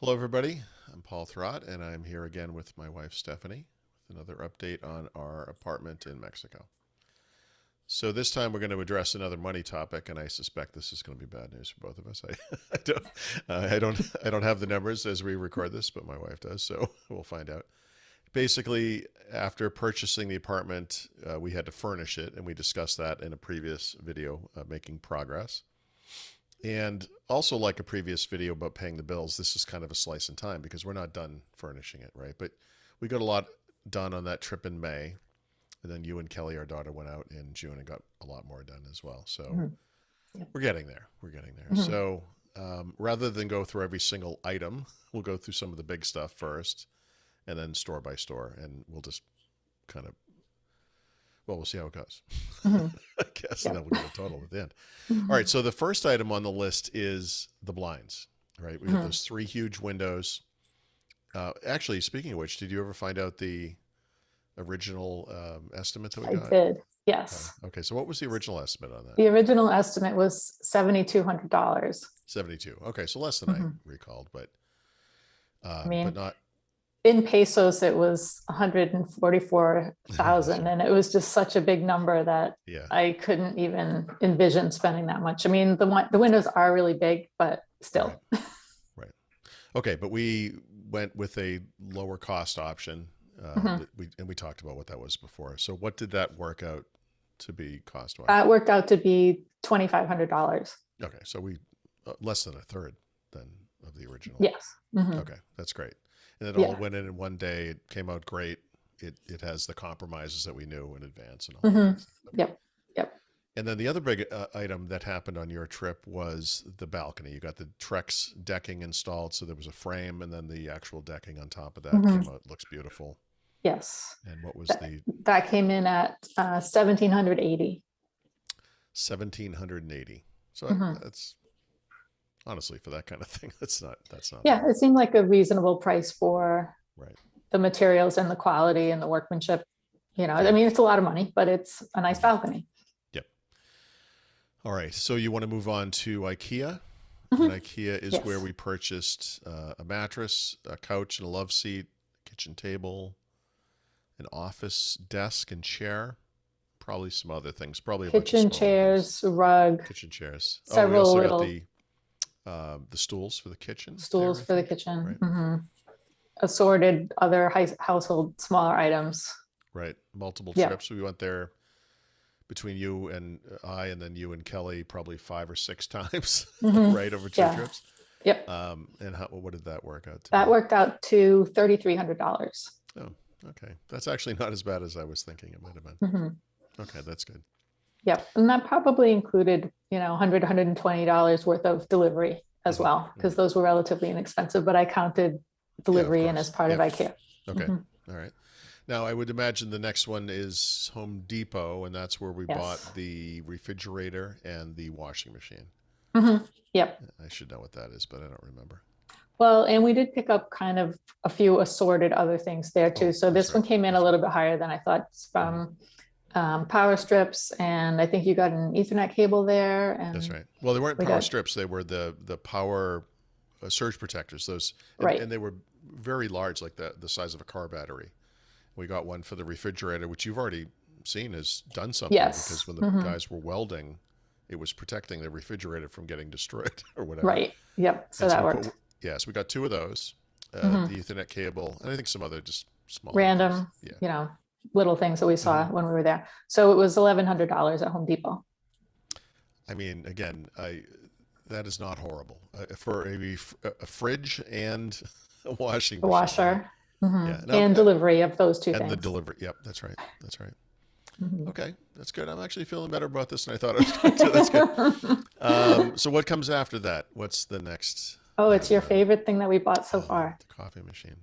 Hello, everybody. I'm Paul Thurrott, and I'm here again with my wife, Stephanie, with another update on our apartment in Mexico. So this time we're going to address another money topic, and I suspect this is going to be bad news for both of us. I don't have the numbers as we record this, but my wife does, so we'll find out. Basically, after purchasing the apartment, we had to furnish it, and we discussed that in a previous video, making progress. And also, like a previous video about paying the bills, this is kind of a slice in time because we're not done furnishing it, right? But we got a lot done on that trip in May. And then you and Kelly, our daughter, went out in June and got a lot more done as well. So Mhm. Yep. we're getting there. We're getting there. Mhm. So rather than go through every single item, we'll go through some of the big stuff first and then store by store. And we'll just kind of, well, we'll see how it goes, Mhm. I guess. And then Yep. we'll get a total at the end. All right, Mhm. so the first item on the list is the blinds, right? We have Mhm. those three huge windows. Actually, speaking of which, did you ever find out the original estimate that we I got? did. Yes. Okay, so what was the original estimate on that? The original estimate was $7,200. 72. Okay, so less than I Mhm. recalled, I but mean, not. in pesos, it was That's 144,000, right. and it was just such a big number that Yeah, I couldn't even envision spending that much. I mean, the windows are really big, but right, still. right. Okay, but we went with a lower cost option. Mhm. We talked about what that was before. So what did that work out to be cost wise? That worked out to be $2,500. Okay, so we less than a third then of the original. Yes. Mhm. Okay, that's great. And it all Yeah. went in one day. It came out great. It has the compromises that we knew in advance and all that kind Mhm. of stuff. Okay. Yep. Yep. And then the other big item that happened on your trip was the balcony. You got the Trex decking installed, so there was a frame, and then the actual decking on top of that came Mhm. out. Looks beautiful. Yes. And what was That the that came in at 1,780. 1780? So Mhm. that's honestly for that kind of thing, that's not Yeah, it horrible, seemed like a reasonable price for right? the materials and the quality and the workmanship. I Yeah. mean, it's a lot of money, but it's a nice Mhm. balcony. Yep. All right. So you want to move on to IKEA? And Mhm. IKEA is where Yes. we purchased a mattress, a couch, and a love seat, kitchen table, an office desk and chair, probably some other things, probably a bunch of Kitchen smaller items. chairs, rug, Kitchen chairs. Oh, we several also got little the stools for the kitchen there, stools I for the think. kitchen, Right. assorted other household smaller items. Right. Multiple Yeah. trips. We went there between you and I, and then you and Kelly, probably 5 or 6 times, hmm right, over two Yeah. trips. Yep. And what did that work out to That be? worked out to $3,300. Oh, okay. That's actually not as bad as I was thinking it might have been. hmm Okay, that's good. Yep. And that probably included, $120 worth of delivery as Hmm. well, because Hmm. those were relatively inexpensive, but I counted Yeah, of delivery in as course. part of Yep. IKEA. Okay. hmm All right. Now, I would imagine the next one is Home Depot, and that's where we Yes. bought the refrigerator and the washing machine. hmm Yep. I should know what that is, but I don't remember. Well, and we did pick up kind of a few assorted other things there too. Oh, So that's this one right. came in a That's right. little bit higher than I thought Hmm. from power strips. And I think you got an Ethernet cable there. That's And right. Well, they weren't we power got, strips; they were the power surge protectors. Those, right. and they were very large, like the size of a car battery. We got one for the refrigerator, which you've already seen has done something because Yes. when the guys were welding, it was protecting the refrigerator from getting destroyed or whatever. Right. Yep. So And so that we put, worked. yeah, so we got two of those, hmm the Ethernet cable, and I think some other just small items. Random, Yeah. you know, little things that we Hmm. saw when we were there. So it was $1,100 at Home Depot. I mean, again, that is not horrible for a fridge and a washing The machine, right? washer Yeah. Now, and delivery of those two and the things. delivery. Yep, that's right. That's right. Mhm. Okay, that's good. I'm actually feeling better about this than I thought I was going to. That's good. So what comes after that? What's the next Oh, it's item your on? favorite thing that we bought so Oh, far. the coffee machine.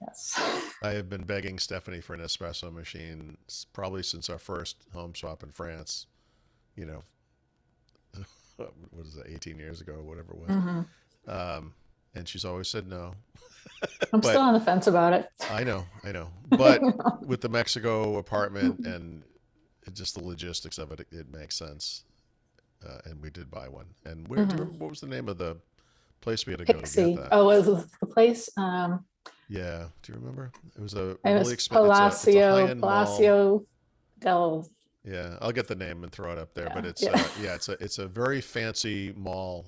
Yes. I have been begging Stephanie for an espresso machine probably since our first home swap in France. You know, what is that, 18 years ago, or whatever it was. hmm Um, and she's always said no. I'm still But on the fence about it. I know. But with the Mexico apartment and just the logistics of it, it makes sense. And we did buy one. And where do you hmm remember what was the name of the place we had to go to get Pixie. that. Oh, was it the place? Yeah. Do you remember? It was a It really was expensive. It's a high end mall. Palacio del. Yeah, I'll get the name and throw it up there. But Yeah, it's yeah. yeah, it's a very fancy mall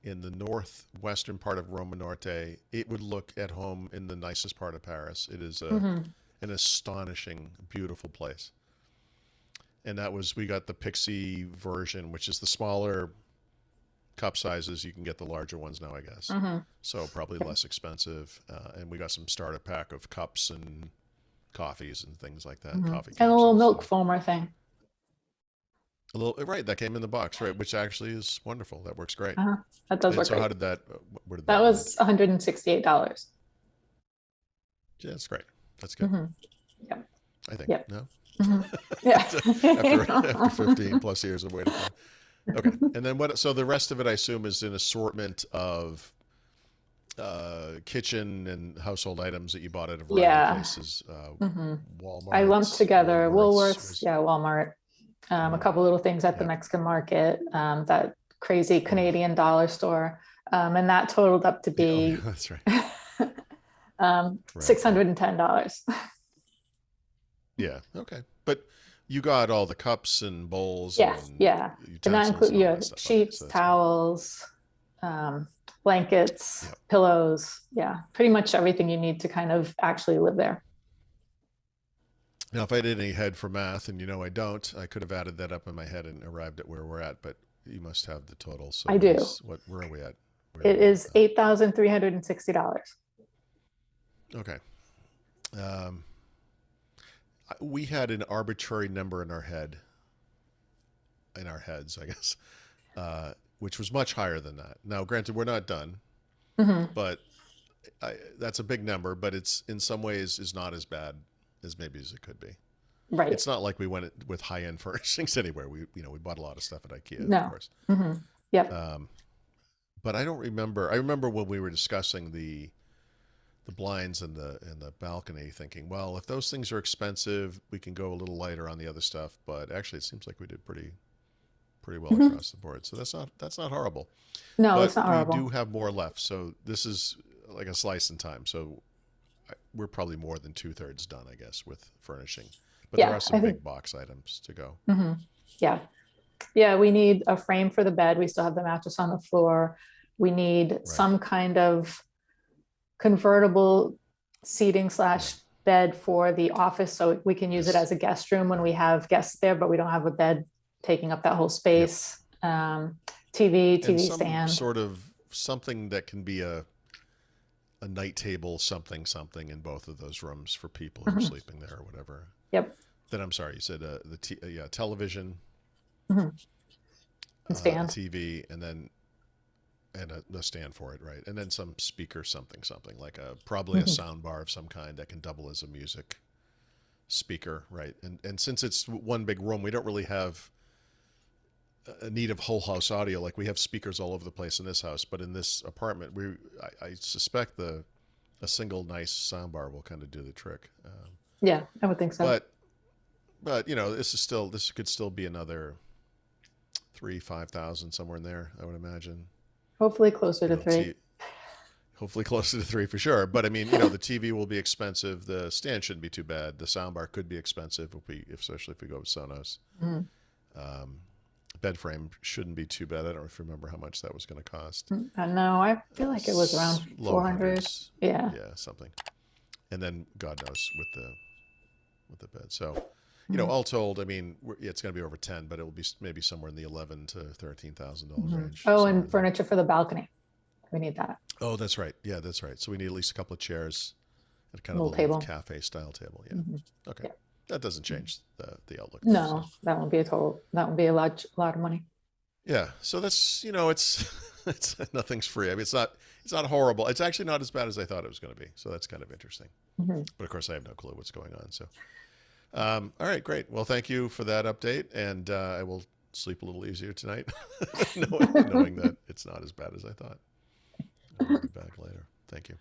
in the northwestern part of Roma Norte. It would look at home in the nicest part of Paris. It is Hmm. an astonishing, beautiful place. And that was we got the Pixie version, which is the smaller cup sizes. You can get the larger ones now, I guess. Hmm. So probably less expensive. And we got some starter pack of cups and coffees and things like that. Hmm. Coffee And a little capsules. milk So foamer thing. a little right that came in the box, right? Which actually is wonderful. That works great. Uh-huh. That does And work so how great. did that? Where did That that land? was $168. Yeah, that's great. That's good. Hmm. Yep. I think Yep. no. Hmm. Yeah. after 15 plus years of waiting. Okay, and then what? So the rest of it, I assume, is an assortment of kitchen and household items that you bought at a variety of Yeah. places. Hmm. I lumped Walmart, together Woolworths. Woolworths, yeah, Walmart, a Mm, couple little things at the yep. Mexican market, that crazy Mm. Canadian dollar store, and that totaled up to Yeah, oh yeah, be that's right. Right, right. $610. Yeah. Okay. But you got all the cups and bowls Yes, and yeah, and that utensils includes, and all yeah, that stuff. Okay, sheets, so that's good. towels, blankets, Yep. pillows, yeah, pretty much everything you need to kind of actually live there. Now, if I did any head for math, and I don't, I could have added that up in my head and arrived at where we're at. But you must have the total. So I do. where are we at? Where are It we at is $8,360. now? Okay. Um, we had an arbitrary number in our heads, I guess, which was much higher than that. Now, granted, we're not done, Hmm. but that's a big number. But it's in some ways is not as bad as maybe as it could be. Right. It's not like we went with high end furnishings anywhere. We bought a lot of stuff at IKEA, of No. course. Hmm. Yep. Um, but I don't remember. I remember when we were discussing the blinds and the balcony, thinking, well, if those things are expensive, we can go a little lighter on the other stuff. But actually, it seems like we did pretty well Hmm. across the board. So that's not horrible. No, it's But not we do horrible. have more left. So this is like a slice in time. So we're probably more than 2/3 done, I guess, with furnishing. But there Yeah, are some I think. big box items to go. Hmm. Yeah. Yeah, we need a frame for the bed. We still have the mattress on the floor. We need Right. some kind of convertible seating Yeah. slash bed for the office so we can use it Yes. as a guest room when Right. we have guests there, but we don't have a bed taking up that whole Yep. space. TV, And TV some stand. sort of something that can be a night table, something in both of those rooms for people who are Hmm. sleeping there or whatever. Yep. Then I'm sorry, you said yeah, television, Hmm. And a stand. TV, and then a stand for it, right? And then some speaker, something like probably a Hmm. sound bar of some kind that can double as a music speaker, right? And since it's one big room, we don't really have a need of whole house audio. Like we have speakers all over the place in this house, but in this apartment, I suspect a single nice soundbar will kind of do the trick. Yeah, I would think so. But this could still be another 3,000-5,000 somewhere in there. I would imagine. Hopefully closer You to know, three. hopefully closer to three for sure. But I mean, the TV will be expensive. The stand shouldn't be too bad. The soundbar could be expensive especially if we go with Sonos. Mhm. Um, Bed frame shouldn't be too bad. I don't know if you remember how much that was going to cost. I know. I feel like it was around Low 400. hundreds, Yeah. yeah, something. And then God knows with the bed. So, Mhm. all told, I mean, it's going to be over 10, but it will be maybe somewhere in the $11,000 to $13,000 Mhm. range, Oh, somewhere and in there. furniture for the balcony. We need that. Oh, that's right. Yeah, that's right. So we need at least a couple of chairs and kind of a Little little table. cafe style table. Yeah. Mhm. Okay. Yeah. That doesn't change the outlook though. No, So that won't be a lot of money. yeah. So that's it's it's nothing's free. I mean, it's not horrible. It's actually not as bad as I thought it was going to be. So that's kind of interesting. Mhm. But of course, I have no clue what's going on. So all right, great. Well, thank you for that update, and I will sleep a little easier tonight, knowing that it's not as bad as I thought. I'll be back later. Thank you.